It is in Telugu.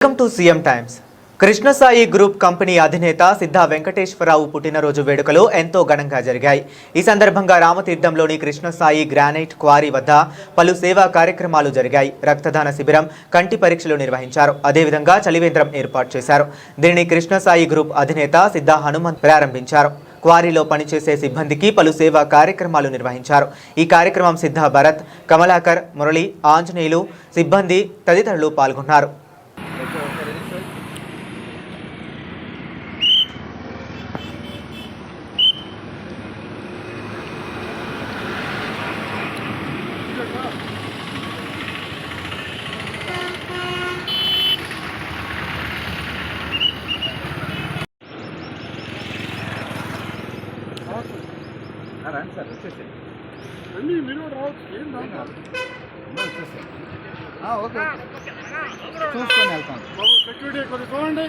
Welcome to CM times. Krishnasai group company అధినేత సిద్ధా వెంకటేశ్వరరావు పుట్టినరోజు వేడుకలు ఎంతో ఘనంగా జరిగాయి. ఈ సందర్భంగా రామతీర్థంలోని కృష్ణసాయి గ్రానైట్ క్వారీ వద్ద పలు సేవా కార్యక్రమాలు జరిగాయి. రక్తదాన శిబిరం, కంటి పరీక్షలు నిర్వహించారు. అదేవిధంగా చలివేంద్రం ఏర్పాటు చేశారు. దీనిని కృష్ణసాయి గ్రూప్ అధినేత సిద్ధా హనుమంత్ ప్రారంభించారు. క్వారీలో పనిచేసే సిబ్బందికి పలు సేవా కార్యక్రమాలు నిర్వహించారు. ఈ కార్యక్రమం సిద్ధా భరత్, కమలాకర్, మురళి, ఆంజనేయులు, సిబ్బంది తదితరులు పాల్గొన్నారు. రండి సార్, వచ్చేసి అన్నీ మీరు రావచ్చు. ఏం రాదు, ఓకే చూసుకొని వెళ్తాం. సెక్యూరిటీ కొద్దిగా చూడండి.